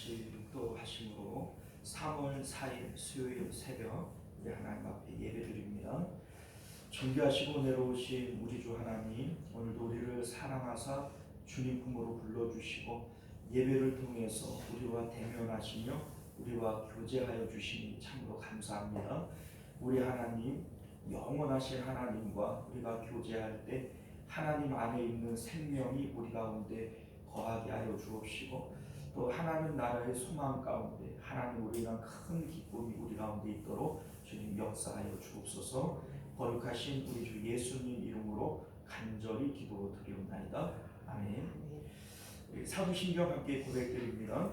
다시 묵도하심으로 3월 4일 수요일 새벽 우리 하나님 앞에 예배드립니다. 존귀하시고 내려오신 우리 주 하나님, 오늘도 우리를 사랑하사 주님 품으로 불러주시고 예배를 통해서 우리와 대면하시며 우리와 교제하여 주시니 참으로 감사합니다. 우리 하나님, 영원하신 하나님과 우리가 교제할 때 하나님 안에 있는 생명이 우리 가운데 거하게 하여 주옵시고, 또 하나님 나라의 소망 가운데 하나님 우리랑 큰 기쁨이 우리 가운데 있도록 주님 역사하여 주옵소서. 거룩하신 우리 주 예수님 이름으로 간절히 기도드리옵나이다. 아멘. 사도신경 함께 고백드립니다.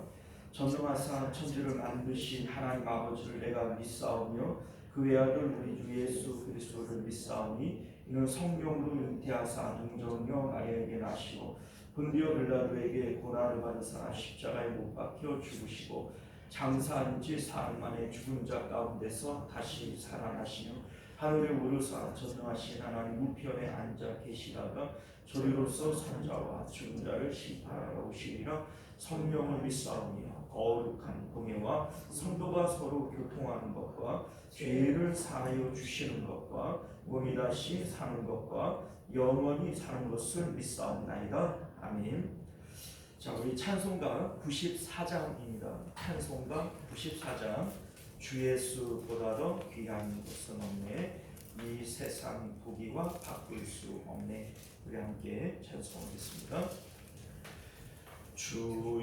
전능하사 천지를 만드신 하나님 아버지를 내가 믿사오며 그 외아들 우리 주 예수 그리스도를 믿사오니 이는 성령으로 잉태하사 능정녀 마리아에게 나시고 본디오 빌라도에게 고난을 받으사 십자가에 못 박혀 죽으시고 장사한 지 사흘 만에 죽은 자 가운데서 다시 살아나시며 하늘에 오르사 전능하신 하나님 우편에 앉아 계시다가 저리로서 선자와 죽은 자를 심판하러 오시리라. 성령을 믿사오며 거룩한 공예와 성도가 서로 교통하는 것과 죄를 사하여 주시는 것과 몸이 다시 사는 것과 영원히 사는 것을 믿사옵나이다. 아멘. 자, 우리 찬송가 94장입니다. 찬송가 94장. 주 예수보다 더 귀한 것은 없네, 이 세상 보기와 바꿀 수 없네. 우리 함께 찬송하겠습니다. 주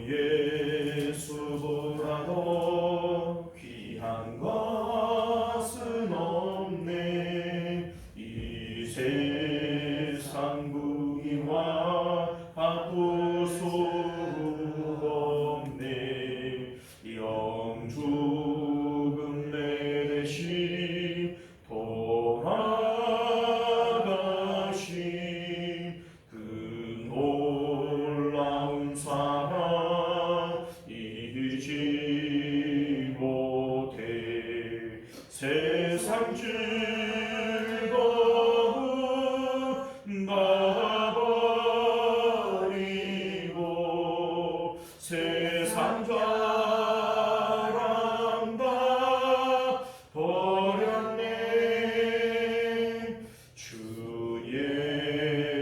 예수보다 더 귀한 것은 없네, 이 세상 부귀와 바꿀 수 없네. 영죽음 내 대신 돌아가신 그 놀라운 사랑 잊지 못해. 세상 즐거움 놔버리고 세상 자랑 다 버렸네. 주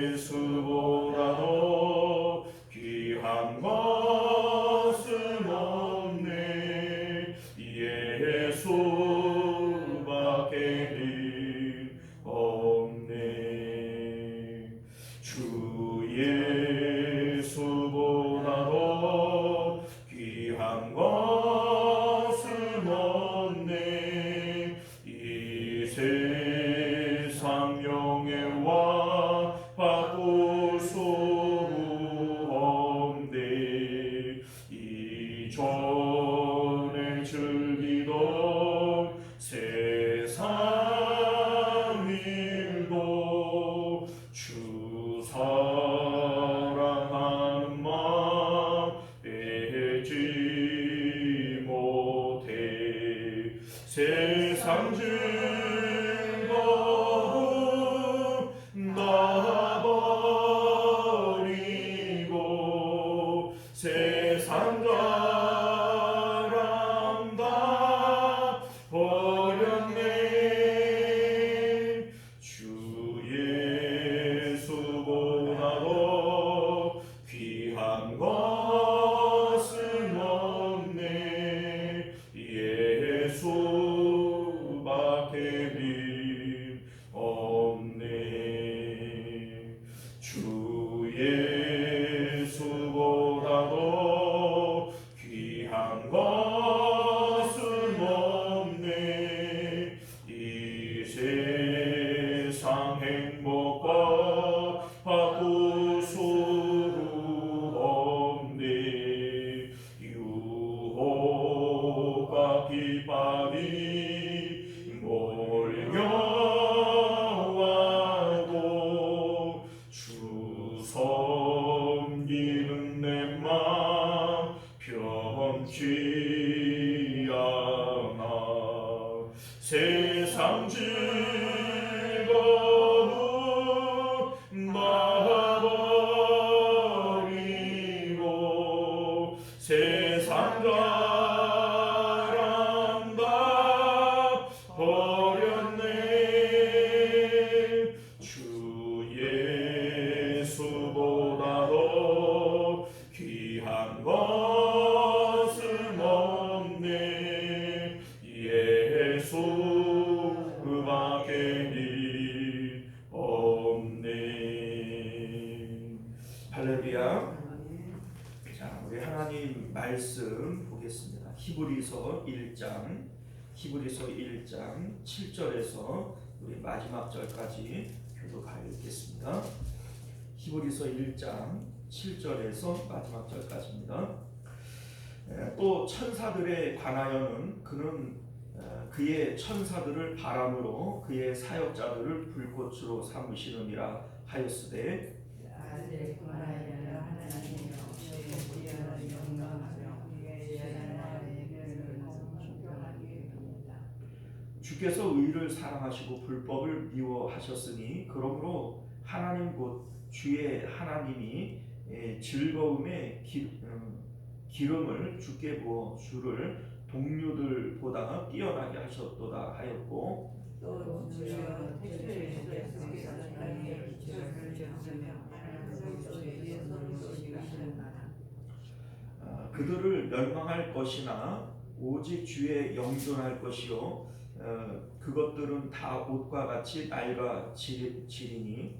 예수보다 더 귀한 것은 없네, 예수밖에는 없네. 주 예수보다 더 귀한 것은 없네, 이 세상 명예와 바꿀 수 없네. 이전에 즐기던 세상 일도 주 사랑하는 마음 빼지 못해. 세상 즐거움 놔버리고 세상 자랑 다 버렸네. 주 예수보다 더 귀한 것은 없네, 예수밖에는 없네. 주 예수보다 더 귀한 것은 없네, 이 세상 행복과 바꿀 수 없네. 유혹과 비판이 몰려와도 주 섬기는 내 맘 변치 않아. 세상 즐거움 놔버리고 세상 세상 사람 다 버렸네. 주 예수보다 더 귀한 것은 없네. 예수 그밖에 없네. 할렐루야. 자, 우리 하나님 말씀 보겠습니다. 히브리서 1장 7절에서 우리 마지막 절까지 교독하여 읽겠습니다. 히브리서 1장 7절에서 마지막 절까지입니다. 또 천사들에 관하여는 그는 그의 천사들을 바람으로 그의 사역자들을 불꽃으로 삼으시느니라 하였으되 주께서 의를 사랑하시고 불법을 미워하셨으니 그러므로 하나님 곧 주의 하나님이 즐거움의 기름을 주께 부어 주를 동료들보다 뛰어나게 하셨도다 하였고 또 주여 그들을 멸망할 것이나 오직 주의 영존할 것이요 그것들은 다 옷과 같이 낡아 지리니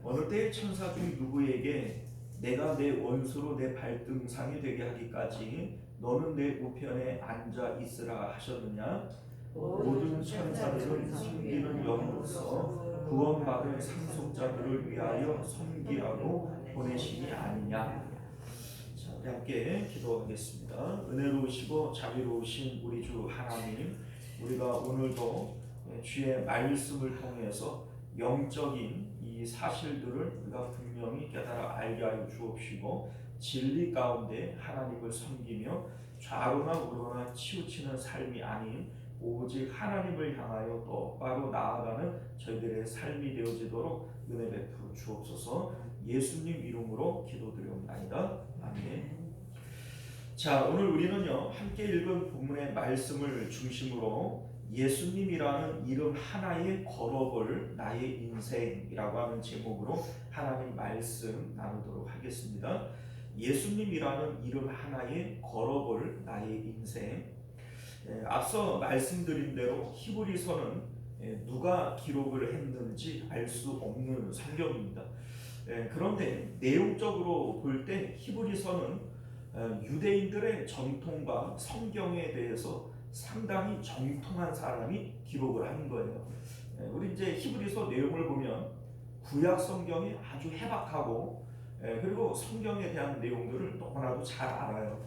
어느 때의 천사 중 누구에게 내가 내 원수로 내 발등상이 되게 하기까지 너는 내 우편에 앉아 있으라 하셨느냐. 모든 천사들은 섬기는 영으로서 구원받은 상속자들을 위하여 섬기라고 보내심이 아니냐. 자, 우리 함께 기도하겠습니다. 은혜로우시고 자비로우신 우리 주 하나님, 우리가 오늘도 주의 말씀을 통해서 영적인 이 사실들을 우리가 분명히 깨달아 알게 하여 주옵시고 진리 가운데 하나님을 섬기며 좌로나 우로나 치우치는 삶이 아닌 오직 하나님을 향하여 똑바로 나아가는 저희들의 삶이 되어지도록 은혜 베풀어 주옵소서. 예수님 이름으로 기도드리옵나이다. 아멘. 자, 오늘 우리는요 함께 읽은 본문의 말씀을 중심으로 예수님이라는 이름 하나에 걸어볼 나의 인생이라고 하는 제목으로 하나님 말씀 나누도록 하겠습니다. 예수님이라는 이름 하나에 걸어볼 나의 인생. 앞서 말씀드린 대로 히브리서는 누가 기록을 했는지 알 수 없는 성경입니다. 그런데 내용적으로 볼 때 히브리서는 유대인들의 전통과 성경에 대해서 상당히 정통한 사람이 기록을 한 거예요. 우리 이제 히브리서 내용을 보면 구약 성경이 아주 해박하고 그리고 성경에 대한 내용들을 너무나도 잘 알아요.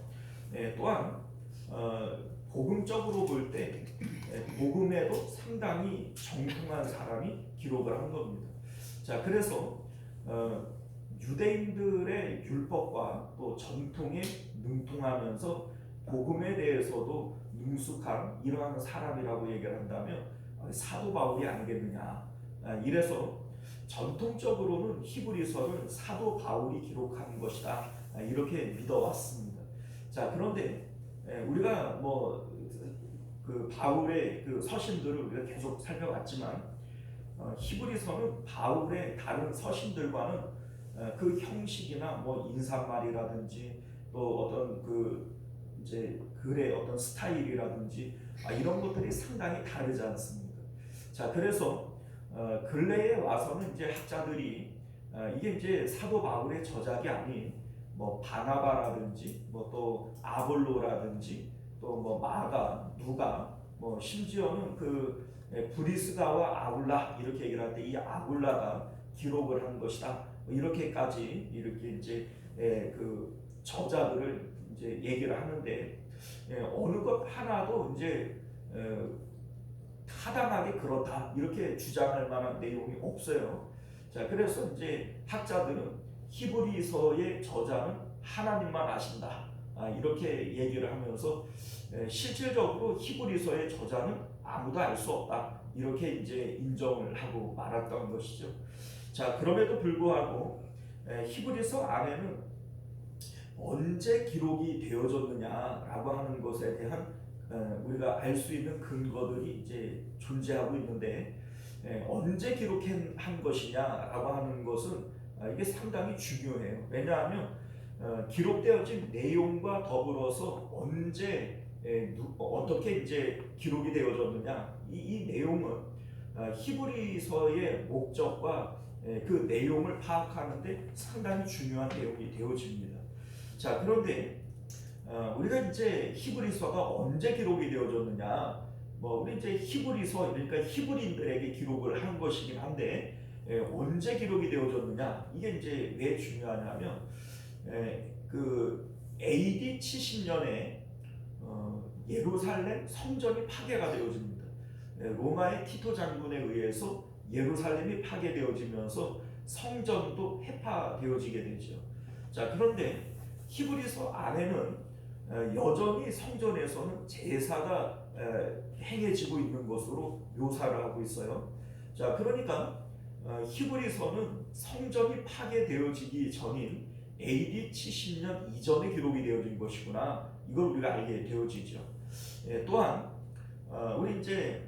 또한 복음적으로 볼 때 복음에도 상당히 정통한 사람이 기록을 한 겁니다. 자, 그래서 유대인들의 율법과 또 전통에 능통하면서 복음에 대해서도 능숙한 이러한 사람이라고 얘기를 한다면 사도 바울이 아니겠느냐. 이래서 전통적으로는 히브리서를 사도 바울이 기록한 것이다, 이렇게 믿어왔습니다. 자, 그런데 우리가 그 바울의 그 서신들을 우리가 계속 살펴봤지만 히브리서는 바울의 다른 서신들과는 그 형식이나 인사말이라든지 또 어떤 그 이제 글의 어떤 스타일이라든지 이런 것들이 상당히 다르지 않습니까? 자, 그래서 근래에 와서는 이제 학자들이 이게 이제 사도 바울의 저작이 아닌 바나바라든지 또 아볼로라든지 또 마가, 누가 심지어는 그 브리스가와 아굴라 이렇게 얘기를 할 때 이 아굴라가 기록을 한 것이다, 이렇게까지 이렇게 이제 그 저자들을 이제 얘기를 하는데 어느 것 하나도 이제 타당하게 그렇다 이렇게 주장할 만한 내용이 없어요. 자, 그래서 이제 학자들은 히브리서의 저자는 하나님만 아신다, 이렇게 얘기를 하면서 실질적으로 히브리서의 저자는 아무도 알 수 없다, 이렇게 이제 인정을 하고 말았던 것이죠. 자, 그럼에도 불구하고 히브리서 안에는 언제 기록이 되어졌느냐라고 하는 것에 대한 우리가 알 수 있는 근거들이 이제 존재하고 있는데, 언제 기록한 것이냐라고 하는 것은 이게 상당히 중요해요. 왜냐하면 기록되어진 내용과 더불어서 언제 어떻게 이제 기록이 되어졌느냐, 이 내용은 히브리서의 목적과 그 내용을 파악하는데 상당히 중요한 내용이 되어집니다. 자, 그런데 우리가 이제 히브리서가 언제 기록이 되어졌느냐, 우리 이제 히브리서, 그러니까 히브리인들에게 기록을 한 것이긴 한데 언제 기록이 되어졌느냐, 이게 이제 왜 중요하냐면 그 AD 70년에 예루살렘 성전이 파괴가 되어집니다. 로마의 티토 장군에 의해서 예루살렘이 파괴되어지면서 성전도 해파되어지게 되죠. 자, 그런데 히브리서 안에는 여전히 성전에서는 제사가 행해지고 있는 것으로 묘사를 하고 있어요. 자, 그러니까 히브리서는 성전이 파괴되어지기 전인 AD 70년 이전에 기록이 되어진 것이구나, 이걸 우리가 알게 되어지죠. 또한 우리 이제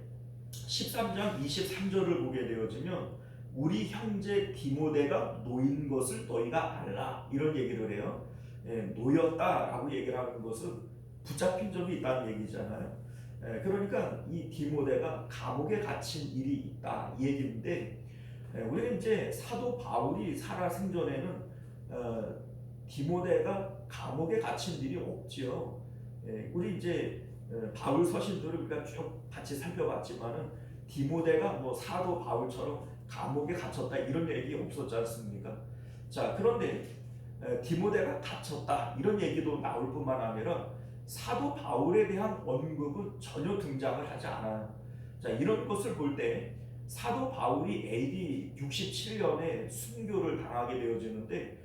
13장 23절을 보게 되어지면 우리 형제 디모데가 노인 것을 너희가 알라, 이런 얘기를 해요. 노였다라고 얘기를 하는 것은 붙잡힌 적이 있다는 얘기잖아요. 그러니까 이 디모데가 감옥에 갇힌 일이 있다, 이 얘기인데, 우리는 이제 사도 바울이 살아 생전에는 디모데가 감옥에 갇힌 일이 없지요. 우리 이제 바울 서신들을 우리가 쭉 같이 살펴봤지만은 디모데가 사도 바울처럼 감옥에 갇혔다 이런 얘기 없었지 않습니까? 자, 그런데 디모데가 갇혔다 이런 얘기도 나올 뿐만 아니라 사도 바울에 대한 언급은 전혀 등장을 하지 않아요. 자, 이런 것을 볼 때 사도 바울이 AD 67년에 순교를 당하게 되어지는데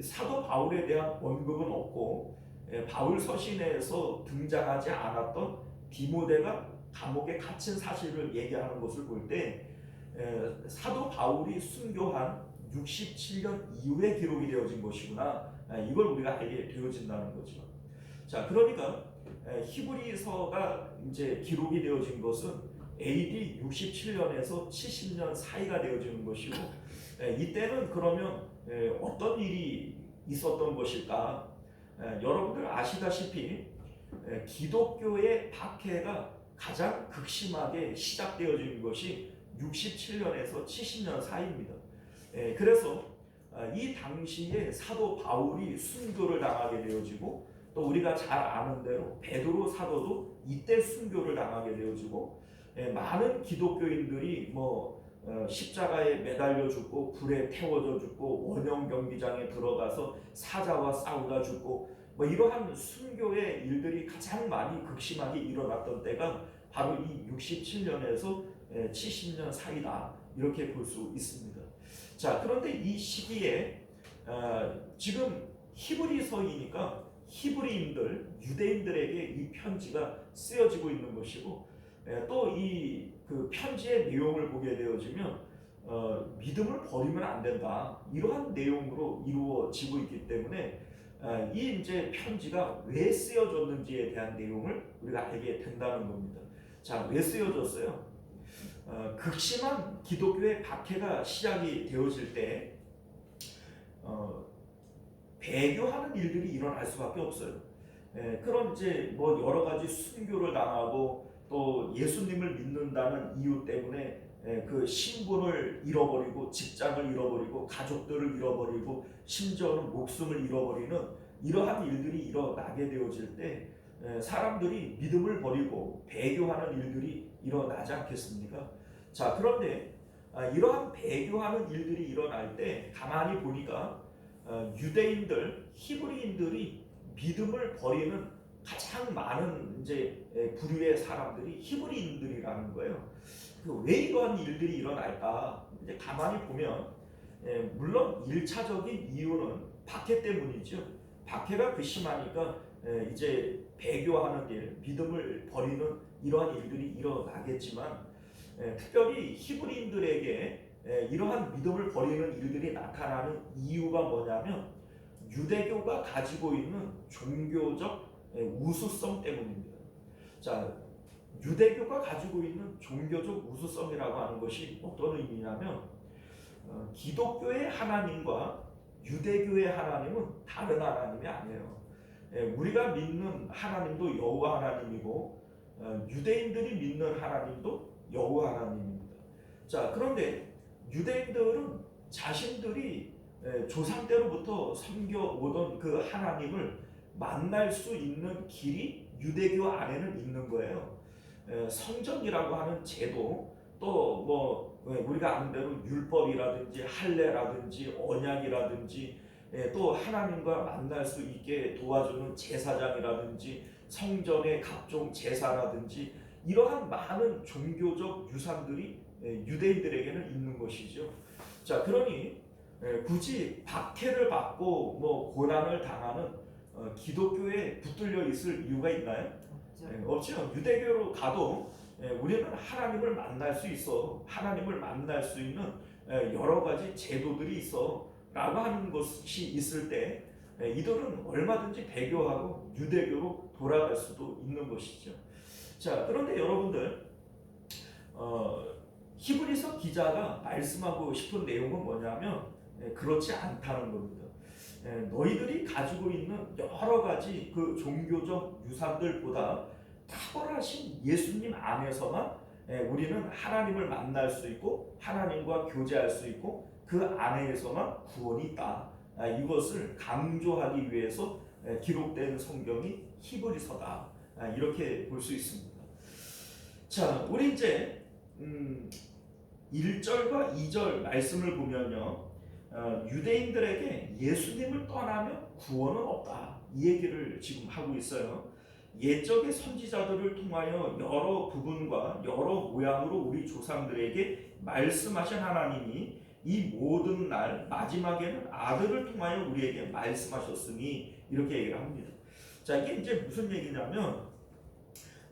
사도 바울에 대한 언급은 없고, 바울 서신에서 등장하지 않았던 디모데가 감옥에 갇힌 사실을 얘기하는 것을 볼 때 사도 바울이 순교한 67년 이후에 기록이 되어진 것이구나, 이걸 우리가 알게 되어진다는 거죠. 자, 그러니까 히브리서가 이제 기록이 되어진 것은 AD 67년에서 70년 사이가 되어지는 것이고, 이때는 그러면 어떤 일이 있었던 것일까? 여러분들 아시다시피 기독교의 박해가 가장 극심하게 시작되어진 것이 67년에서 70년 사이입니다. 그래서 이 당시에 사도 바울이 순교를 당하게 되어지고, 또 우리가 잘 아는 대로 베드로 사도도 이때 순교를 당하게 되어지고, 많은 기독교인들이 십자가에 매달려 죽고 불에 태워져 죽고 원형 경기장에 들어가서 사자와 싸우다 죽고, 이러한 순교의 일들이 가장 많이 극심하게 일어났던 때가 바로 이 67년에서 70년 사이다, 이렇게 볼 수 있습니다. 자, 그런데 이 시기에 지금 히브리서이니까 히브리인들, 유대인들에게 이 편지가 쓰여지고 있는 것이고, 또 이 그 편지의 내용을 보게 되어지면 믿음을 버리면 안 된다, 이러한 내용으로 이루어지고 있기 때문에 이 이제 편지가 왜 쓰여졌는지에 대한 내용을 우리가 알게 된다는 겁니다. 자, 왜 쓰여졌어요? 극심한 기독교의 박해가 시작이 되어질 때 배교하는 일들이 일어날 수밖에 없어요. 그런 이제 여러 가지 순교를 당하고 또 예수님을 믿는다는 이유 때문에 그 신분을 잃어버리고 직장을 잃어버리고 가족들을 잃어버리고 심지어는 목숨을 잃어버리는 이러한 일들이 일어나게 되어질 때 사람들이 믿음을 버리고 배교하는 일들이 일어나지 않겠습니까? 자, 그런데 이러한 배교하는 일들이 일어날 때 가만히 보니까 유대인들, 히브리인들이 믿음을 버리는 가장 많은 이제 부류의 사람들이 히브리인들이라는 거예요. 왜 이러한 일들이 일어날까? 이제 가만히 보면 물론 1차적인 이유는 박해 때문이죠. 박해가 극심하니까 이제 배교하는 일, 믿음을 버리는 이러한 일들이 일어나겠지만 특별히 히브리인들에게 이러한 믿음을 버리는 일들이 나타나는 이유가 뭐냐면 유대교가 가지고 있는 종교적 우수성 때문입니다. 자, 유대교가 가지고 있는 종교적 우수성이라고 하는 것이 어떤 의미냐면 기독교의 하나님과 유대교의 하나님은 다른 하나님이 아니에요. 우리가 믿는 하나님도 여호와 하나님이고 유대인들이 믿는 하나님도 여호와 하나님입니다. 자, 그런데 유대인들은 자신들이 조상 때로부터 섬겨오던 그 하나님을 만날 수 있는 길이 유대교 안에는 있는 거예요. 성전이라고 하는 제도, 또 뭐 우리가 아는 대로 율법이라든지 할례라든지 언약이라든지 또 하나님과 만날 수 있게 도와주는 제사장이라든지 성전의 각종 제사라든지 이러한 많은 종교적 유산들이 유대인들에게는 있는 것이죠. 자, 그러니 굳이 박해를 받고 뭐 고난을 당하는 기독교에 붙들려 있을 이유가 있나요? 없죠. 유대교로 가도 우리는 하나님을 만날 수 있어. 하나님을 만날 수 있는 여러 가지 제도들이 있어. 라고 하는 것이 있을 때 이들은 얼마든지 배교하고 유대교로 돌아갈 수도 있는 것이죠. 자, 그런데 여러분들 히브리서 기자가 말씀하고 싶은 내용은 뭐냐면 그렇지 않다는 겁니다. 너희들이 가지고 있는 여러 가지 그 종교적 유산들보다 탁월하신 예수님 안에서만 우리는 하나님을 만날 수 있고 하나님과 교제할 수 있고 그 안에서만 구원이 있다. 이것을 강조하기 위해서 기록된 성경이 히브리서다. 이렇게 볼 수 있습니다. 자, 우리 이제 1절과 2절 말씀을 보면요. 유대인들에게 예수님을 떠나면 구원은 없다. 이 얘기를 지금 하고 있어요. 옛적의 선지자들을 통하여 여러 부분과 여러 모양으로 우리 조상들에게 말씀하신 하나님이 이 모든 날 마지막에는 아들을 통하여 우리에게 말씀하셨으니 이렇게 얘기를 합니다. 자, 이게 이제 무슨 얘기냐면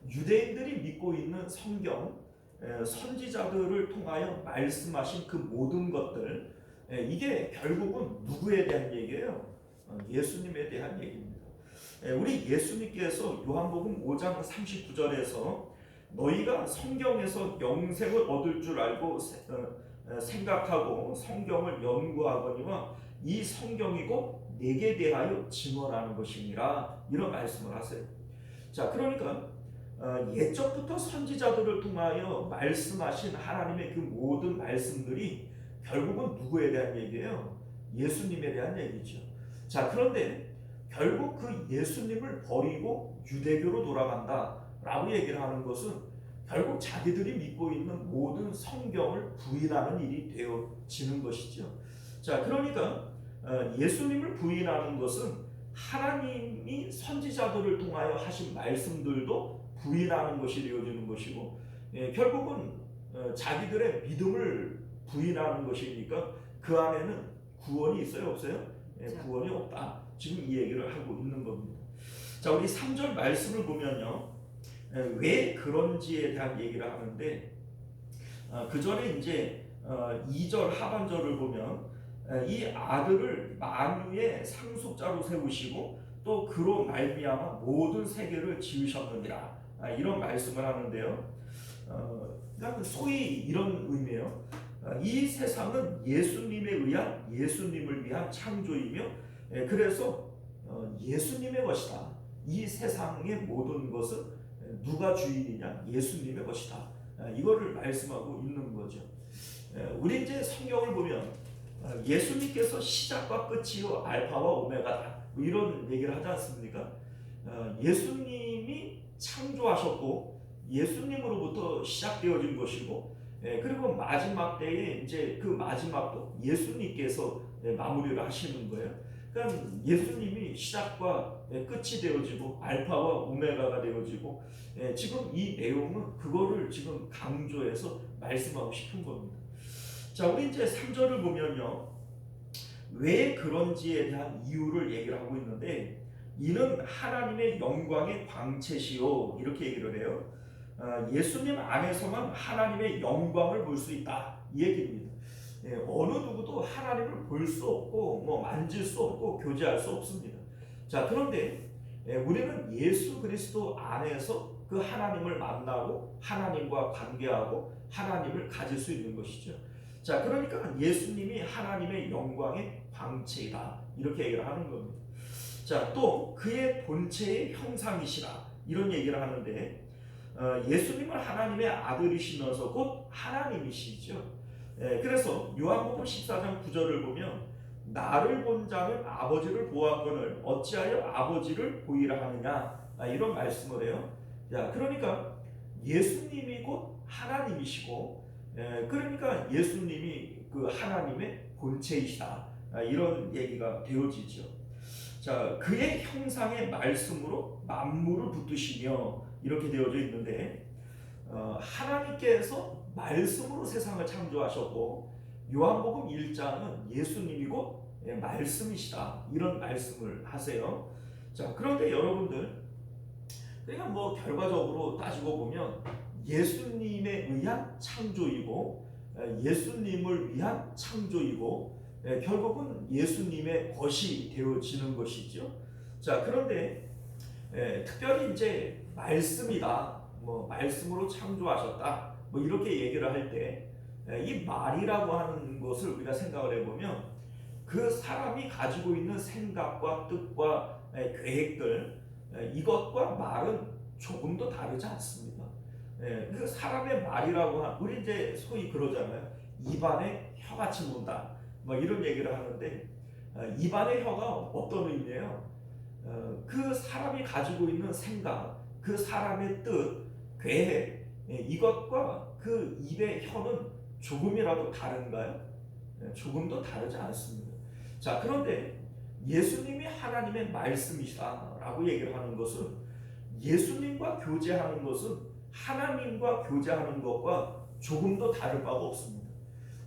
유대인들이 믿고 있는 성경 선지자들을 통하여 말씀하신 그 모든 것들 이게 결국은 누구에 대한 얘기예요? 예수님에 대한 얘기입니다. 우리 예수님께서 요한복음 5장 39절에서 너희가 성경에서 영생을 얻을 줄 알고 생각하고 성경을 연구하거니와 이 성경이고 내게 대하여 증언하는 것이니라 이런 말씀을 하세요. 자, 그러니까 옛적부터 선지자들을 통하여 말씀하신 하나님의 그 모든 말씀들이 결국은 누구에 대한 얘기예요? 예수님에 대한 얘기죠. 자, 그런데 결국 그 예수님을 버리고 유대교로 돌아간다라고 얘기를 하는 것은 결국 자기들이 믿고 있는 모든 성경을 부인하는 일이 되어지는 것이죠. 자, 그러니까 예수님을 부인하는 것은 하나님이 선지자들을 통하여 하신 말씀들도 부인하는 것이 되어지는 것이고 결국은 자기들의 믿음을 부인하는 것이니까 그 안에는 구원이 있어요? 없어요? 구원이 없다. 지금 이 얘기를 하고 있는 겁니다. 자, 우리 3절 말씀을 보면요. 왜 그런지에 대한 얘기를 하는데 그 전에 이제 2절 하반절을 보면 이 아들을 만유의 상속자로 세우시고 또 그로 말미암아 모든 세계를 지으셨느니라 이런 말씀을 하는데요. 그러니까 소위 이런 의미예요. 이 세상은 예수님에 의한 예수님을 위한 창조이며 그래서 예수님의 것이다. 이 세상의 모든 것은 누가 주인이냐? 예수님의 것이다. 이거를 말씀하고 있는 거죠. 우리 이제 성경을 보면 예수님께서 시작과 끝이요 알파와 오메가다. 이런 얘기를 하지 않습니까? 예수님이 창조하셨고 예수님으로부터 시작되어진 것이고 그리고 마지막 때에 이제 그 마지막도 예수님께서 마무리를 하시는 거예요. 그러니까 예수님이 시작과 끝이 되어지고 알파와 오메가가 되어지고 지금 이 내용은 그거를 지금 강조해서 말씀하고 싶은 겁니다. 자, 우리 이제 3절을 보면요. 왜 그런지에 대한 이유를 얘기를 하고 있는데 이는 하나님의 영광의 광채시요 이렇게 얘기를 해요. 예수님 안에서만 하나님의 영광을 볼 수 있다 이 얘기입니다. 어느 누구도 하나님을 볼 수 없고 뭐 만질 수 없고 교제할 수 없습니다. 자, 그런데 우리는 예수 그리스도 안에서 그 하나님을 만나고 하나님과 관계하고 하나님을 가질 수 있는 것이죠. 자, 그러니까 예수님이 하나님의 영광의 광채이다 이렇게 얘기를 하는 겁니다. 자, 또 그의 본체의 형상이시라 이런 얘기를 하는데 예수님은 하나님의 아들이시면서 곧 하나님이시죠. 그래서 요한복음 14장 9절을 보면 나를 본 자는 아버지를 보았거늘 어찌하여 아버지를 보이라 하느냐 이런 말씀을 해요. 자, 그러니까 예수님이 곧 하나님이시고 그러니까 예수님이 그 하나님의 본체이시다 이런 얘기가 되어지죠. 자, 그의 형상의 말씀으로 만물을 붙드시며 이렇게 되어져 있는데 하나님께서 말씀으로 세상을 창조하셨고 요한복음 1장은 예수님이고 말씀이시다 이런 말씀을 하세요. 자, 그런데 여러분들 그러니까 뭐 결과적으로 따지고 보면 예수님에 의한 창조이고 예수님을 위한 창조이고 결국은 예수님의 것이 되어지는 것이죠. 자, 그런데 특별히 이제 말씀이다, 뭐 말씀으로 창조하셨다, 뭐 이렇게 얘기를 할 때 이 말이라고 하는 것을 우리가 생각을 해보면 그 사람이 가지고 있는 생각과 뜻과 계획들 이것과 말은 조금도 다르지 않습니다. 그 사람의 말이라고 하는 우리 이제 소위 그러잖아요. 입안에 혀같이 문다. 뭐 이런 얘기를 하는데 입안의 혀가 어떤 의미예요? 그 사람이 가지고 있는 생각, 그 사람의 뜻, 계획 이것과 그 입의 혀는 조금이라도 다른가요? 조금도 다르지 않습니다. 자, 그런데 예수님이 하나님의 말씀이시다라고 얘기를 하는 것은 예수님과 교제하는 것은 하나님과 교제하는 것과 조금도 다를 바가 없습니다.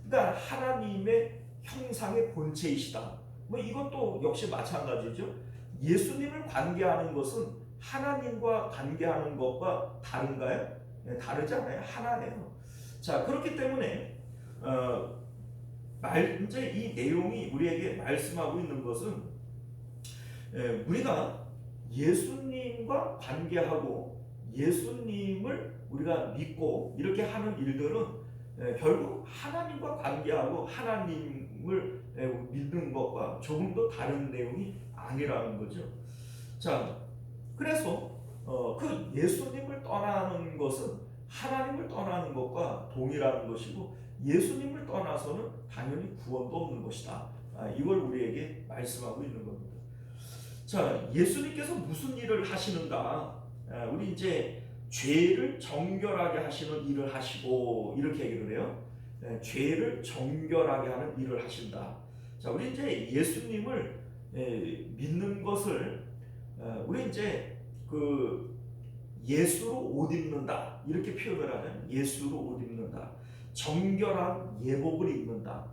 그러니까 하나님의 형상의 본체이시다. 뭐 이것도 역시 마찬가지죠. 예수님을 관계하는 것은 하나님과 관계하는 것과 다른가요? 다르지 않아요. 하나예요. 자, 그렇기 때문에 이제 이 내용이 우리에게 말씀하고 있는 것은 우리가 예수님과 관계하고 예수님을 우리가 믿고 이렇게 하는 일들은 결국 하나님과 관계하고 하나님을 믿는 것과 조금도 다른 내용이 아니라는 거죠. 자, 그래서 그 예수님을 떠나는 것은 하나님을 떠나는 것과 동일한 것이고 예수님을 떠나서는 당연히 구원도 없는 것이다. 이걸 우리에게 말씀하고 있는 겁니다. 자, 예수님께서 무슨 일을 하시는가? 우리 이제 죄를 정결하게 하시는 일을 하시고 이렇게 얘기를 해요. 죄를 정결하게 하는 일을 하신다. 자, 우리 이제 예수님을 믿는 것을 우리 이제 그 예수로 옷 입는다 이렇게 표현을 하면 예수로 옷 입는다, 정결한 예복을 입는다,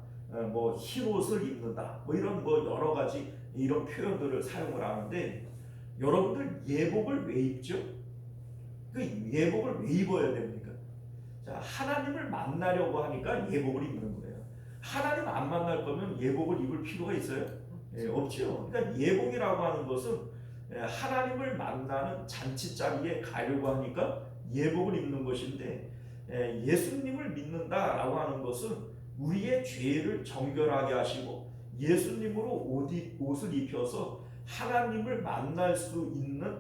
뭐 흰옷을 입는다, 뭐 이런 뭐 여러 가지 이런 표현들을 사용을 하는데 여러분들 예복을 왜 입죠? 그 예복을 왜 입어야 됩니까? 자, 하나님을 만나려고 하니까 예복을 입는 거예요. 하나님 안 만날 거면 예복을 입을 필요가 있어요? 없죠. 그러니까 예복이라고 하는 것은 하나님을 만나는 잔치자리에 가려고 하니까 예복을 입는 것인데 예수님을 믿는다라고 하는 것은 우리의 죄를 정결하게 하시고 예수님으로 옷을 입혀서 하나님을 만날 수 있는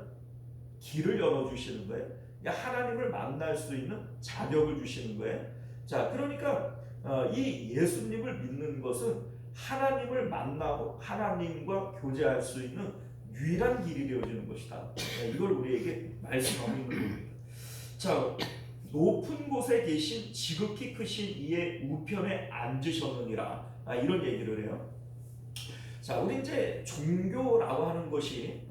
길을 열어주시는 거예요. 하나님을 만날 수 있는 자격을 주시는 거예요. 자, 그러니까 이 예수님을 믿는 것은 하나님을 만나고 하나님과 교제할 수 있는 유일한 길이 되어지는 것이다. 이걸 우리에게 말씀하고 있는 겁니다. 자, 높은 곳에 계신 지극히 크신 이의 우편에 앉으셨느니라. 이런 얘기를 해요. 자, 우리 이제 종교라고 하는 것이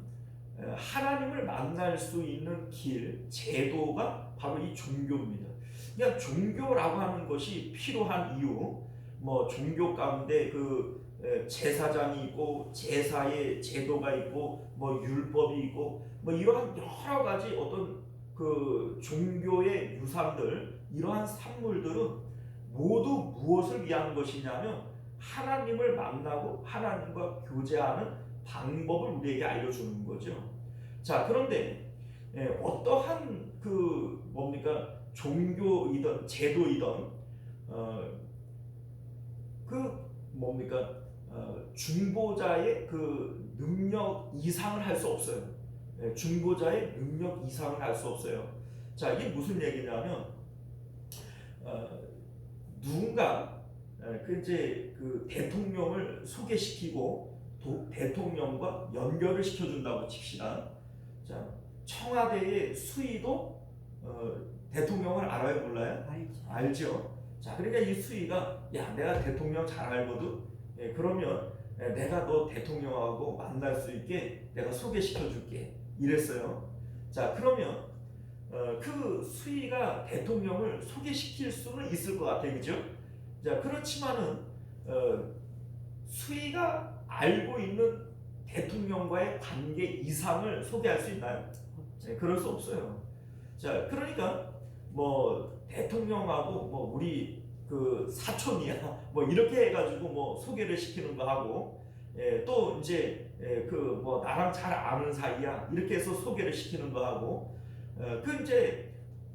하나님을 만날 수 있는 길, 제도가 바로 이 종교입니다. 그러니까 종교라고 하는 것이 필요한 이유, 뭐 종교 가운데 그 제사장이 있고 제사의 제도가 있고 뭐 율법이 있고 뭐 이러한 여러 가지 어떤 그 종교의 유산들, 이러한 산물들은 모두 무엇을 위한 것이냐면 하나님을 만나고 하나님과 교제하는 방법을 우리에게 알려주는 거죠. 자, 그런데 어떠한 그 뭡니까 종교이든 제도이든 그 뭡니까 중보자의 그 능력 이상을 할 수 없어요. 중보자의 능력 이상을 할 수 없어요. 자, 이게 무슨 얘기냐면 누군가 그 이제 그 대통령을 소개시키고 대통령과 연결을 시켜준다고 칩시다. 자, 청와대의 수의도 대통령을 알아요, 몰라요? 알죠. 자, 그러니까 이 수의가 야, 내가 대통령 잘 알거든. 그러면 내가 너 대통령하고 만날 수 있게 내가 소개시켜줄게. 이랬어요. 자, 그러면 그 수의가 대통령을 소개시킬 수는 있을 것 같아요, 그죠? 자, 그렇지만은 수의가 알고 있는 대통령과의 관계 이상을 소개할 수 있나요? 그럴 수 없어요. 자, 그러니까 뭐 대통령하고 뭐 우리 그 사촌이야 뭐 이렇게 해가지고 뭐 소개를 시키는 거 하고 또 이제 그 뭐 나랑 잘 아는 사이야 이렇게 해서 소개를 시키는 거 하고 그 이제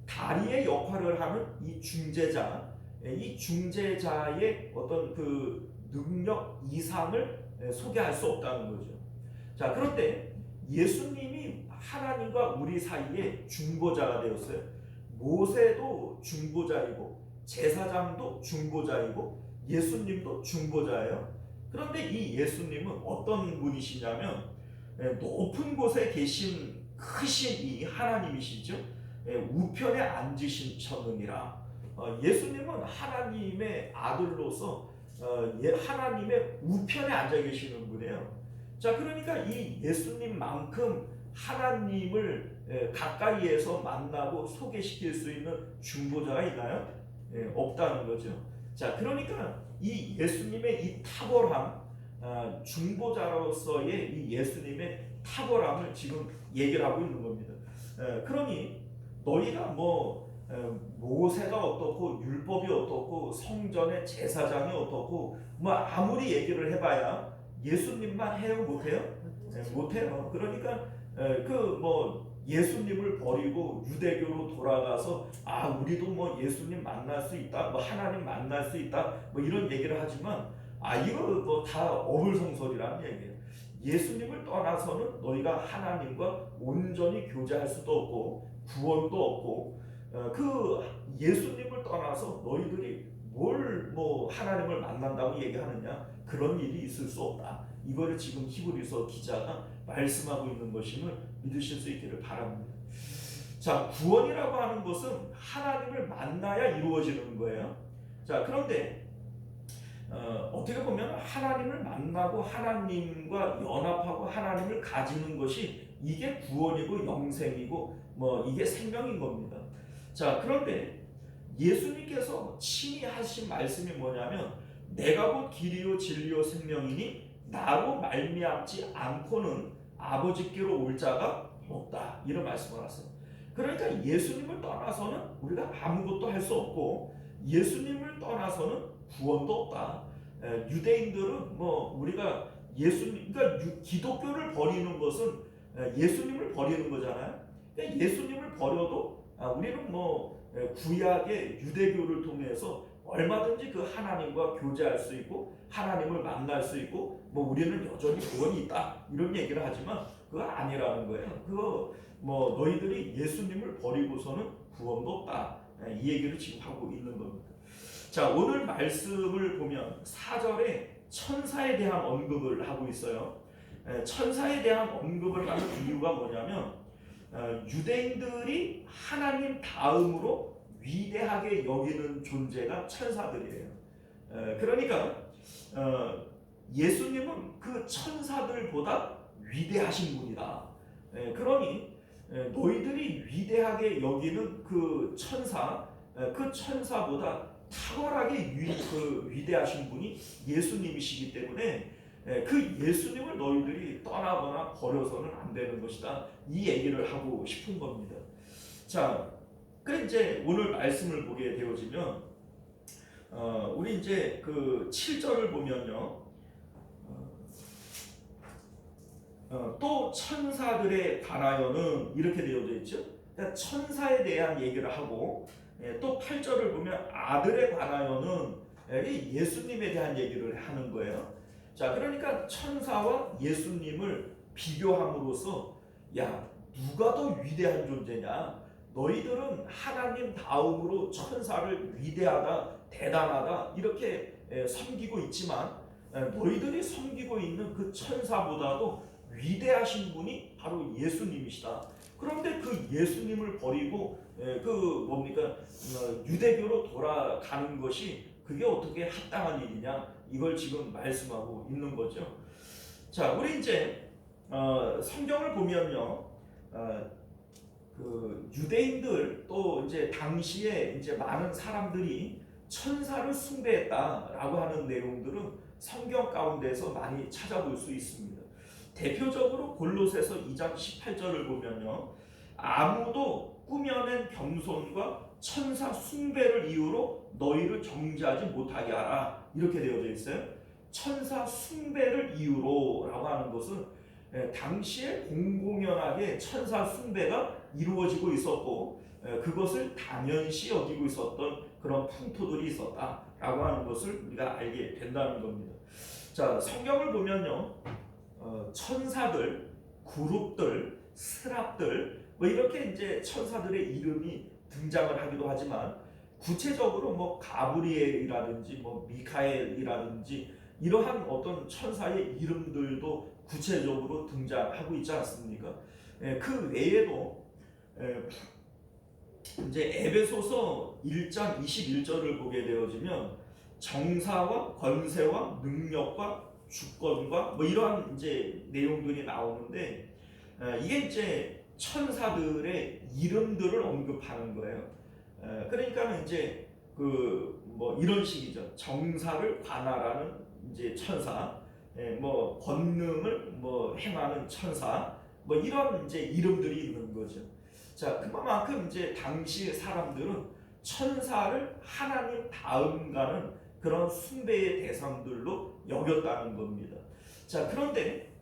다리의 역할을 하는 이 중재자, 이 중재자의 어떤 그 능력 이상을 소개할 수 없다는 거죠. 자, 그런데 예수님이 하나님과 우리 사이에 중보자가 되었어요. 모세도 중보자이고 제사장도 중보자이고 예수님도 중보자예요. 그런데 이 예수님은 어떤 분이시냐면 높은 곳에 계신 크신 이 하나님이시죠. 우편에 앉으신 천은이라. 예수님은 하나님의 아들로서 하나님의 우편에 앉아 계시는 분이에요. 자, 그러니까 이 예수님만큼 하나님을 가까이에서 만나고 소개시킬 수 있는 중보자가 있나요? 없다는 거죠. 자, 그러니까 이 예수님의 이 탁월함, 중보자로서의 이 예수님의 탁월함을 지금 얘기를 하고 있는 겁니다. 그러니 너희가 뭐 모세가 어떻고 율법이 어떻고 성전의 제사장이 어떻고 뭐 아무리 얘기를 해봐야 예수님만 해요, 못해요? 못해요. 그러니까 그 뭐 예수님을 버리고 유대교로 돌아가서 우리도 뭐 예수님 만날 수 있다, 뭐 하나님 만날 수 있다, 뭐 이런 얘기를 하지만 이거 뭐 다 어불성설이라는 얘기예요. 예수님을 떠나서는 너희가 하나님과 온전히 교제할 수도 없고 구원도 없고 그 예수님을 떠나서 너희들이 뭘 뭐 하나님을 만난다고 얘기하느냐, 그런 일이 있을 수 없다. 이거를 지금 히브리서 기자가 말씀하고 있는 것임을 믿으실 수 있기를 바랍니다. 자, 구원이라고 하는 것은 하나님을 만나야 이루어지는 거예요. 자, 그런데 어떻게 보면 하나님을 만나고 하나님과 연합하고 하나님을 가지는 것이 이게 구원이고 영생이고 뭐 이게 생명인 겁니다. 자, 그런데 예수님께서 친히 하신 말씀이 뭐냐면 내가 곧 길이요 진리요 생명이니 나로 말미암지 않고는 아버지께로 올 자가 없다, 이런 말씀을 하세요. 그러니까 예수님을 떠나서는 우리가 아무것도 할 수 없고 예수님을 떠나서는 구원도 없다. 유대인들은 뭐 우리가 그러니까 기독교를 버리는 것은 예수님을 버리는 거잖아요. 그러니까 예수님을 버려도 우리는 뭐 구약의 유대교를 통해서 얼마든지 그 하나님과 교제할 수 있고 하나님을 만날 수 있고 뭐 우리는 여전히 구원이 있다, 이런 얘기를 하지만 그거 아니라는 거예요. 그거 뭐 너희들이 예수님을 버리고서는 구원도 없다, 이 얘기를 지금 하고 있는 겁니다. 자, 오늘 말씀을 보면 4절에 천사에 대한 언급을 하고 있어요. 천사에 대한 언급을 하는 이유가 뭐냐면 유대인들이 하나님 다음으로 위대하게 여기는 존재가 천사들이에요. 그러니까 예수님은 그 천사들보다 위대하신 분이다. 그러니 너희들이 위대하게 여기는 그 천사보다 탁월하게 위대하신 분이 예수님이시기 때문에 그 예수님을 너희들이 떠나거나 버려서는 안 되는 것이다, 이 얘기를 하고 싶은 겁니다. 자, 그래 이제 오늘 말씀을 보게 되어지면 우리 이제 그 7절을 보면요. 또 천사들에 관하여는 이렇게 되어져 있죠. 그러니까 천사에 대한 얘기를 하고 또 8절을 보면 아들에 관하여는 예수님에 대한 얘기를 하는 거예요. 자, 그러니까 천사와 예수님을 비교함으로써 야, 누가 더 위대한 존재냐? 너희들은 하나님 다음으로 천사를 위대하다, 대단하다 이렇게 섬기고 있지만 너희들이 섬기고 있는 그 천사보다도 위대하신 분이 바로 예수님이시다. 그런데 그 예수님을 버리고 그 뭡니까 유대교로 돌아가는 것이 그게 어떻게 합당한 일이냐? 이걸 지금 말씀하고 있는 거죠. 자, 우리 이제 성경을 보면요, 그 유대인들 또 이제 당시에 이제 많은 사람들이 천사를 숭배했다라고 하는 내용들은 성경 가운데서 많이 찾아볼 수 있습니다. 대표적으로 골로새서 2장 18절을 보면요, 아무도 꾸며낸 겸손과 천사 숭배를 이유로 너희를 정죄하지 못하게 하라 이렇게 되어져 있어요. 천사 숭배를 이유로라고 하는 것은 당시에 공공연하게 천사 숭배가 이루어지고 있었고 그것을 당연시 여기고 있었던 그런 풍토들이 있었다라고 하는 것을 우리가 알게 된다는 겁니다. 자, 성경을 보면요, 천사들, 그룹들, 스랍들 뭐 이렇게 이제 천사들의 이름이 등장을 하기도 하지만 구체적으로 뭐 가브리엘이라든지 뭐 미카엘이라든지 이러한 어떤 천사의 이름들도 구체적으로 등장하고 있지 않습니까? 그 외에도 이제 에베소서 1장 21절을 보게 되어지면 정사와 권세와 능력과 주권과 뭐 이러한 이제 내용들이 나오는데 이게 이제 천사들의 이름들을 언급하는 거예요. 그러니까 이제 그 뭐 이런 식이죠. 정사를 관할하는 이제 천사, 뭐 권능을 뭐 행하는 천사, 뭐 이런 이제 이름들이 있는 거죠. 자, 그만큼 이제 당시 사람들은 천사를 하나님 다음 가는 그런 숭배의 대상들로 여겼다는 겁니다. 자, 그런데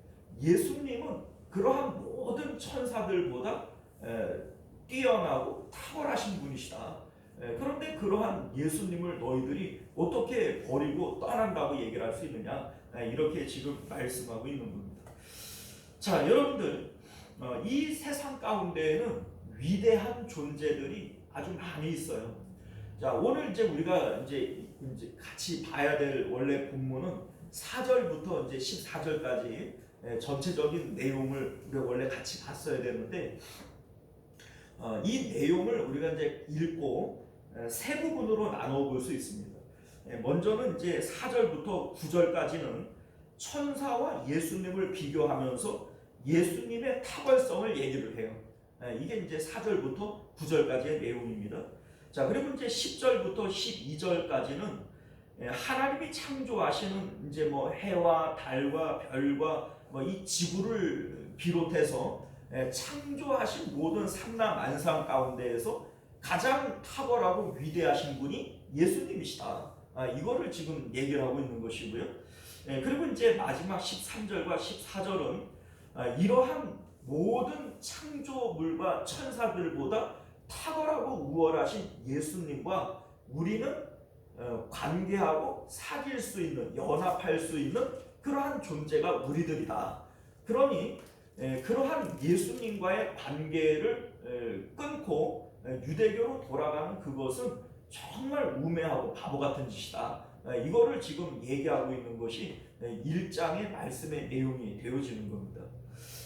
예수님은 그러한 모든 천사들보다 뛰어나고 탁월하신 분이시다. 그런데 그러한 예수님을 너희들이 어떻게 버리고 떠난다고 얘기를 할 수 있느냐? 이렇게 지금 말씀하고 있는 겁니다. 자, 여러분들, 이 세상 가운데에는 위대한 존재들이 아주 많이 있어요. 자, 오늘 이제 우리가 이제 같이 봐야 될 원래 본문은 4절부터 이제 14절까지 전체적인 내용을 우리가 원래 같이 봤어야 되는데 이 내용을 우리가 이제 읽고 세 부분으로 나눠 볼 수 있습니다. 먼저는 이제 4절부터 9절까지는 천사와 예수님을 비교하면서 예수님의 탁월성을 얘기를 해요. 이게 이제 4절부터 9절까지의 내용입니다. 자, 그리고 이제 10절부터 12절까지는 하나님이 창조하시는 이제 뭐 해와 달과 별과 뭐 이 지구를 비롯해서 창조하신 모든 삼라만상 가운데에서 가장 탁월하고 위대하신 분이 예수님이시다. 이거를 지금 얘기를 하고 있는 것이고요. 그리고 이제 마지막 13절과 14절은 이러한 모든 창조물과 천사들보다 탁월하고 우월하신 예수님과 우리는 관계하고 사귈 수 있는, 연합할 수 있는 그러한 존재가 우리들이다. 그러니 그러한 예수님과의 관계를 끊고 유대교로 돌아가는 그것은 정말 우매하고 바보 같은 짓이다. 이거를 지금 얘기하고 있는 것이 1장의 말씀의 내용이 되어지는 겁니다.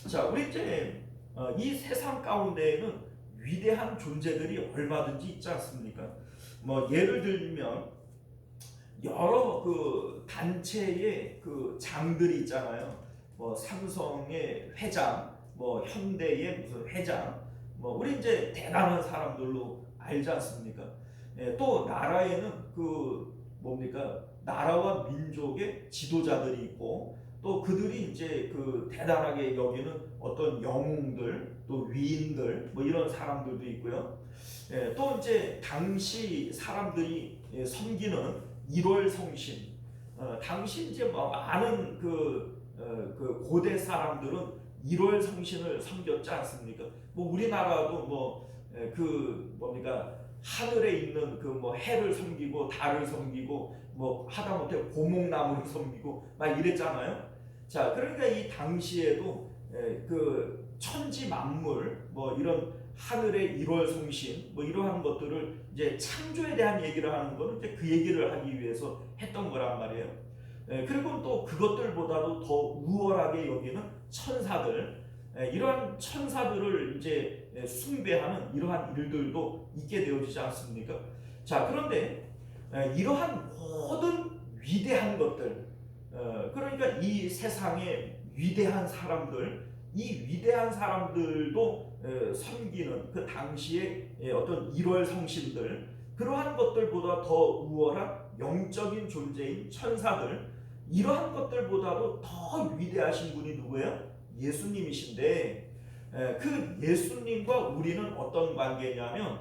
자, 우리 이제 이 세상 가운데에는 위대한 존재들이 얼마든지 있지 않습니까? 뭐 예를 들면 여러 그 단체의 그 장들이 있잖아요. 뭐 삼성의 회장, 뭐 현대의 무슨 회장, 뭐 우리 이제 대단한 사람들로 알지 않습니까? 또 나라에는 그 뭡니까 나라와 민족의 지도자들이 있고 또 그들이 이제 그 대단하게 여기는 어떤 영웅들, 또 위인들, 뭐 이런 사람들도 있고요. 또 이제 당시 사람들이 섬기는 일월 성신, 당시 이제 뭐 많은 그 고대 사람들은 일월 성신을 섬겼지 않습니까? 뭐 우리나라도 그 뭡니까, 하늘에 있는 그 뭐 해를 섬기고 달을 섬기고 뭐 하다못해 고목나무를 섬기고 막 이랬잖아요. 자, 그러니까 이 당시에도 그 천지 만물 뭐 이런 하늘의 일월 성신 뭐 이러한 것들을 이제 창조에 대한 얘기를 하는 거는 이제 그 얘기를 하기 위해서 했던 거란 말이에요. 그리고 또 그것들보다도 더 우월하게 여기는 천사들, 이러한 천사들을 이제 숭배하는 이러한 일들도 있게 되어지지 않습니까? 자, 그런데 이러한 모든 위대한 것들, 그러니까 이 세상의 위대한 사람들, 이 위대한 사람들도 섬기는 그 당시의 어떤 일월 성신들, 그러한 것들보다 더 우월한 영적인 존재인 천사들, 이러한 것들보다도 더 위대하신 분이 누구예요? 예수님이신데, 그 예수님과 우리는 어떤 관계냐면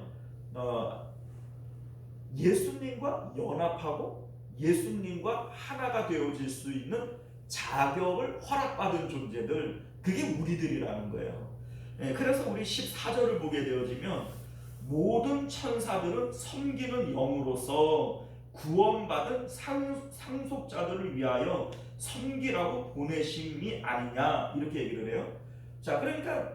예수님과 연합하고 예수님과 하나가 되어질 수 있는 자격을 허락받은 존재들, 그게 우리들이라는 거예요. 그래서 우리 14절을 보게 되어지면 모든 천사들은 섬기는 영으로서 구원받은 상속자들을 위하여 섬기라고 보내심이 아니냐, 이렇게 얘기를 해요. 자, 그러니까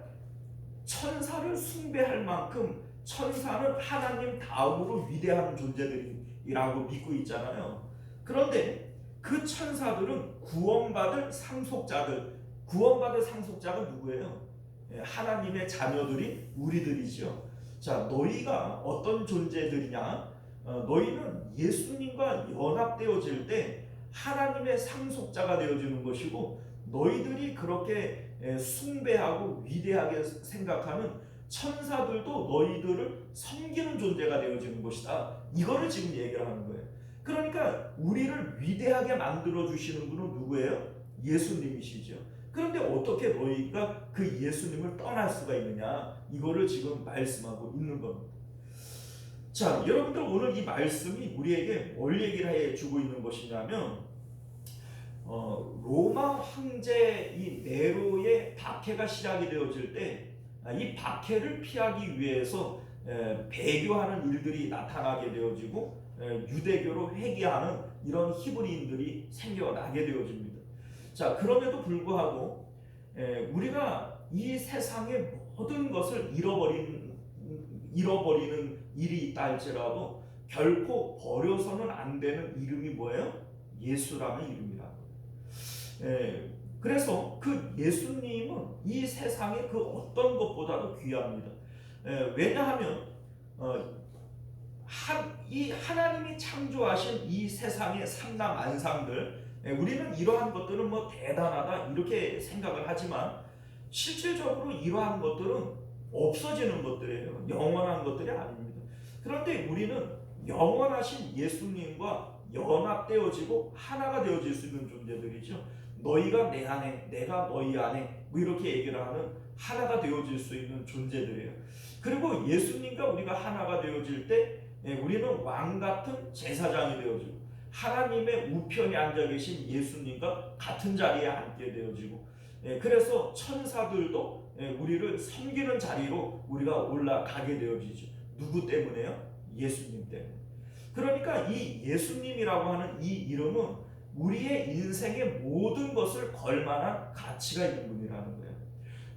천사를 숭배할 만큼 천사는 하나님 다음으로 위대한 존재들이라고 믿고 있잖아요. 그런데 그 천사들은 구원받을 상속자들, 구원받을 상속자가 누구예요? 하나님의 자녀들이 우리들이죠. 자, 너희가 어떤 존재들이냐? 너희는 예수님과 연합되어질 때 하나님의 상속자가 되어지는 것이고, 너희들이 그렇게 숭배하고 위대하게 생각하는 천사들도 너희들을 섬기는 존재가 되어지는 것이다. 이거를 지금 얘기를 하는 거예요. 그러니까 우리를 위대하게 만들어 주시는 분은 누구예요? 예수님이시죠. 그런데 어떻게 너희가 그 예수님을 떠날 수가 있느냐, 이거를 지금 말씀하고 있는 겁니다. 자, 여러분들, 오늘 이 말씀이 우리에게 뭘 얘기를 해주고 있는 것이냐면 로마 황제 이 네로의 박해가 시작이 되어질 때 이 박해를 피하기 위해서 배교하는 일들이 나타나게 되어지고 유대교로 회귀하는 이런 히브리인들이 생겨나게 되어집니다. 자, 그럼에도 불구하고 우리가 이 세상의 모든 것을 잃어버리는 일이 있다 할지라도 결코 버려서는 안 되는 이름이 뭐예요? 예수라는 이름이라는 거예요. 그래서 그 예수님은 이 세상의 그 어떤 것보다도 귀합니다. 왜냐하면 이 하나님이 창조하신 이 세상의 상남안상들, 우리는 이러한 것들은 뭐 대단하다 이렇게 생각을 하지만 실질적으로 이러한 것들은 없어지는 것들이에요. 영원한 것들이 아닙니다. 그런데 우리는 영원하신 예수님과 연합되어지고 하나가 되어질 수 있는 존재들이죠. 너희가 내 안에, 내가 너희 안에, 뭐 이렇게 얘기를 하는 하나가 되어질 수 있는 존재들이에요. 그리고 예수님과 우리가 하나가 되어질 때 우리는 왕 같은 제사장이 되어지고 하나님의 우편에 앉아 계신 예수님과 같은 자리에 앉게 되어지고, 그래서 천사들도 우리를 섬기는 자리로 우리가 올라가게 되어지죠. 누구 때문에요? 예수님 때문에. 그러니까 이 예수님이라고 하는 이 이름은 우리의 인생의 모든 것을 걸만한 가치가 있는 분이라는 거예요.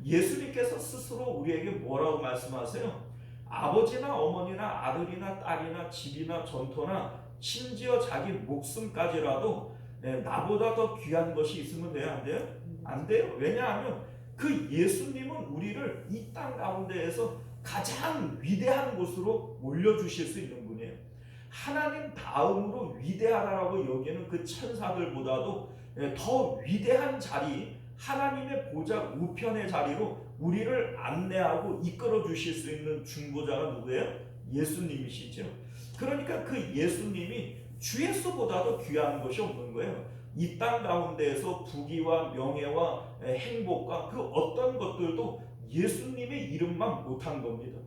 예수님께서 스스로 우리에게 뭐라고 말씀하세요? 아버지나 어머니나 아들이나 딸이나 집이나 전토나 심지어 자기 목숨까지라도 나보다 더 귀한 것이 있으면 돼요? 안 돼요? 안 돼요. 왜냐하면 그 예수님은 우리를 이 땅 가운데에서 가장 위대한 곳으로 올려주실 수 있는 분이에요. 하나님 다음으로 위대하다라고 여기는 그 천사들보다도 더 위대한 자리, 하나님의 보좌 우편의 자리로 우리를 안내하고 이끌어 주실 수 있는 중보자가 누구예요? 예수님이시죠. 그러니까 그 예수님이 주 예수보다도 귀한 것이 없는 거예요. 이 땅 가운데에서 부귀와 명예와 행복과 그 어떤 것들도 예수님의 이름만 못한 겁니다.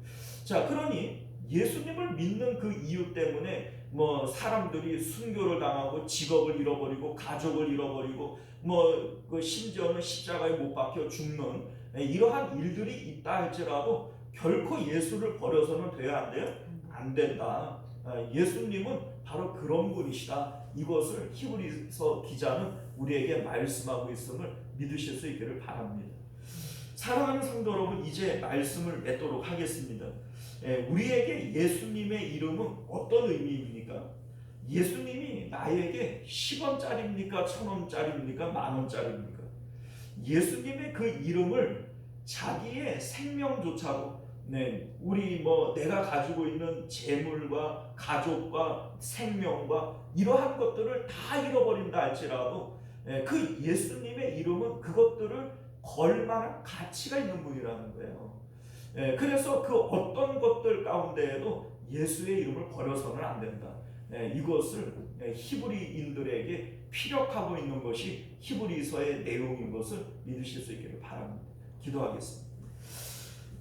자, 그러니 예수님을 믿는 그 이유 때문에 뭐 사람들이 순교를 당하고 직업을 잃어버리고 가족을 잃어버리고 그 심지어는 십자가에 못 박혀 죽는 이러한 일들이 있다 할지라도 결코 예수를 버려서는 돼야 안 돼요? 안 된다. 예수님은 바로 그런 분이시다. 이것을 히브리서 기자는 우리에게 말씀하고 있음을 믿으실 수 있기를 바랍니다. 사랑하는 성도 여러분, 이제 말씀을 맺도록 하겠습니다. 우리에게 예수님의 이름은 어떤 의미입니까? 예수님이 나에게 10원짜리입니까? 1000원짜리입니까? 만원짜리입니까? 예수님의 그 이름을 자기의 생명조차도 우리 내가 가지고 있는 재물과 가족과 생명과 이러한 것들을 다 잃어버린다 할지라도 그 예수님의 이름은 그것들을 걸 만한 가치가 있는 분이라는 거예요. 그래서 그 어떤 것들 가운데에도 예수의 이름을 버려서는 안 된다. 이것을 히브리인들에게 피력하고 있는 것이 히브리서의 내용인 것을 믿으실 수 있기를 바랍니다. 기도하겠습니다.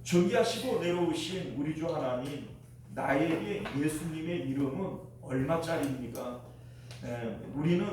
존귀하시고 내려오신 우리 주 하나님, 나에게 예수님의 이름은 얼마짜리입니까? 우리는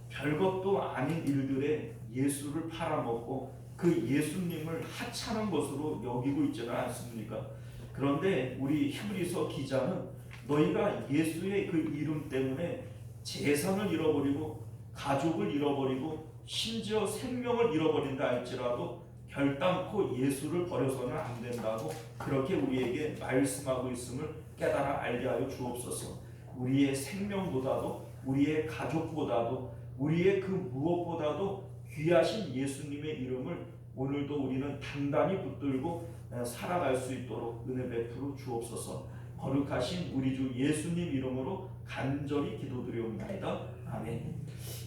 별것도 아닌 일들에 예수를 팔아먹고 그 예수님을 하찮은 것으로 여기고 있지는 않습니까? 그런데 우리 히브리서 기자는 너희가 예수의 그 이름 때문에 재산을 잃어버리고 가족을 잃어버리고 심지어 생명을 잃어버린다 할지라도 결단코 예수를 버려서는 안 된다고 그렇게 우리에게 말씀하고 있음을 깨달아 알게 하여 주옵소서. 우리의 생명보다도 우리의 가족보다도 우리의 그 무엇보다도 귀하신 예수님의 이름을 오늘도 우리는 단단히 붙들고 살아갈 수 있도록 은혜 베풀어 주옵소서. 거룩하신 우리 주 예수님 이름으로 간절히 기도드리옵나이다. 아멘.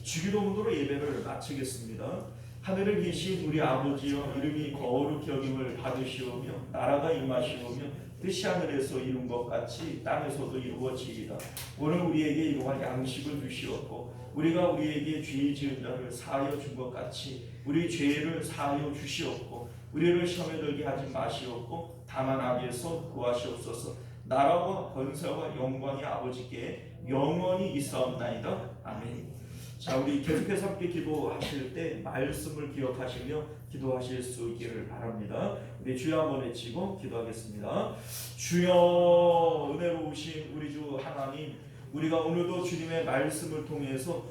주기도문으로 예배를 마치겠습니다. 하늘에 계신 우리 아버지여, 이름이 거룩히 여김을 받으시오며 나라가 임하시오며 뜻이 하늘에서 이룬 것 같이 땅에서도 이루어지이다. 오늘 우리에게 일용할 양식을 주시옵고 우리가 우리에게 죄 지은 자를 사하여 준 것 같이 우리 죄를 사하여 주시옵고 우리를 시험에 들게 하지 마시옵고 다만 악에서 구하시옵소서. 나라와 권세와 영광이 아버지께 영원히 있사옵나이다. 아멘. 자, 우리 계속해서 함께 기도하실 때 말씀을 기억하시며 기도하실 수 있기를 바랍니다. 우리 주여 한번 외치고 기도하겠습니다. 주여, 은혜로우신 우리 주 하나님, 우리가 오늘도 주님의 말씀을 통해서